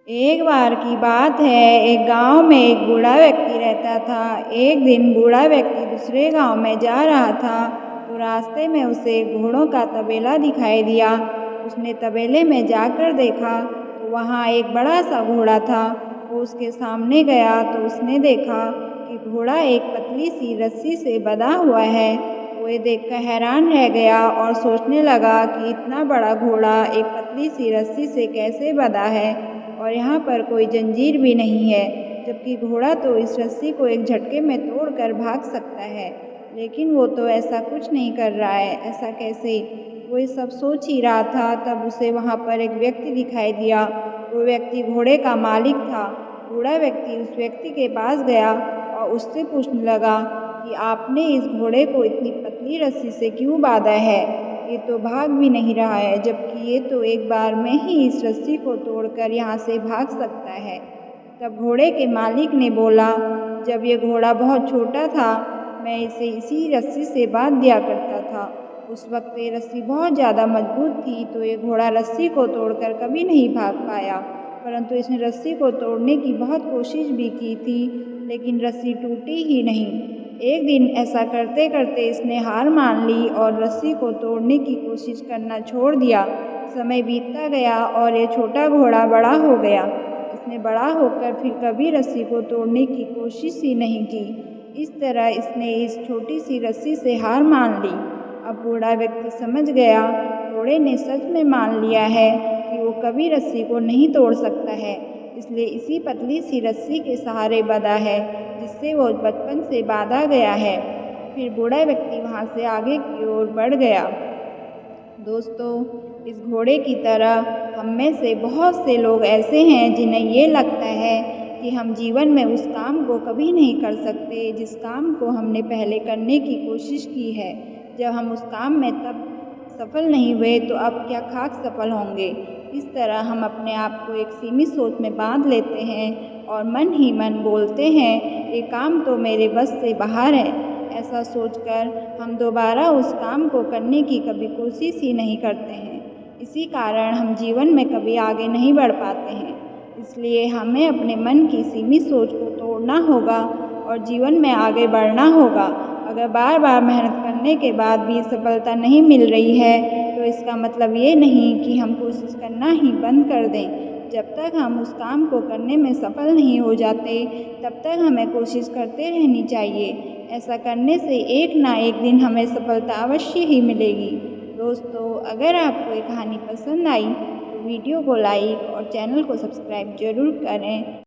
एक बार की बात है, एक गांव में एक बूढ़ा व्यक्ति रहता था। एक दिन बूढ़ा व्यक्ति दूसरे गांव में जा रहा था, तो रास्ते में उसे घोड़ों का तबेला दिखाई दिया। उसने तबेले में जाकर देखा तो वहां एक बड़ा सा घोड़ा था। वो उसके सामने गया तो उसने देखा कि घोड़ा एक पतली सी रस्सी से बंधा हुआ है। वो ये देखकर हैरान रह गया और सोचने लगा कि इतना बड़ा घोड़ा एक पतली सी रस्सी से कैसे बंधा है, और यहाँ पर कोई जंजीर भी नहीं है, जबकि घोड़ा तो इस रस्सी को एक झटके में तोड़कर भाग सकता है। लेकिन वो तो ऐसा कुछ नहीं कर रहा है, ऐसा कैसे? वो ये सब सोच ही रहा था, तब उसे वहाँ पर एक व्यक्ति दिखाई दिया। वो व्यक्ति घोड़े का मालिक था। बूढ़ा व्यक्ति उस व्यक्ति के पास गया और उससे पूछने लगा कि आपने इस घोड़े को इतनी पतली रस्सी से क्यों बांधा है? ये तो भाग भी नहीं रहा है, जबकि ये तो एक बार में ही इस रस्सी को तोड़कर यहाँ से भाग सकता है। तब घोड़े के मालिक ने बोला, जब ये घोड़ा बहुत छोटा था, मैं इसे इसी रस्सी से बांध दिया करता था। उस वक्त ये रस्सी बहुत ज़्यादा मजबूत थी, तो ये घोड़ा रस्सी को तोड़कर कभी नहीं भाग पाया। परंतु इसने रस्सी को तोड़ने की बहुत कोशिश भी की थी, लेकिन रस्सी टूटी ही नहीं। एक दिन ऐसा करते करते इसने हार मान ली और रस्सी को तोड़ने की कोशिश करना छोड़ दिया। समय बीतता गया और ये छोटा घोड़ा बड़ा हो गया। इसने बड़ा होकर फिर कभी रस्सी को तोड़ने की कोशिश ही नहीं की। इस तरह इसने इस छोटी सी रस्सी से हार मान ली। अब बूढ़ा व्यक्ति समझ गया, घोड़े ने सच में मान लिया है कि वो कभी रस्सी को नहीं तोड़ सकता है, इसलिए इसी पतली सी रस्सी के सहारे बंधा है, जिससे वो बचपन से बांधा गया है। फिर बूढ़ा व्यक्ति वहाँ से आगे की ओर बढ़ गया। दोस्तों, इस घोड़े की तरह हम में से बहुत से लोग ऐसे हैं जिन्हें ये लगता है कि हम जीवन में उस काम को कभी नहीं कर सकते जिस काम को हमने पहले करने की कोशिश की है। जब हम उस काम में तब सफल नहीं हुए तो अब क्या खाक सफल होंगे। इस तरह हम अपने आप को एक सीमित सोच में बांध लेते हैं और मन ही मन बोलते हैं, ये काम तो मेरे बस से बाहर है। ऐसा सोचकर हम दोबारा उस काम को करने की कभी कोशिश ही नहीं करते हैं। इसी कारण हम जीवन में कभी आगे नहीं बढ़ पाते हैं। इसलिए हमें अपने मन की सीमित सोच को तोड़ना होगा और जीवन में आगे बढ़ना होगा। अगर बार बार मेहनत करने के बाद भी सफलता नहीं मिल रही है, तो इसका मतलब ये नहीं कि हम कोशिश करना ही बंद कर दें। जब तक हम उस काम को करने में सफल नहीं हो जाते, तब तक हमें कोशिश करते रहनी चाहिए। ऐसा करने से एक ना एक दिन हमें सफलता अवश्य ही मिलेगी। दोस्तों, अगर आपको ये कहानी पसंद आई तो वीडियो को लाइक और चैनल को सब्सक्राइब जरूर करें।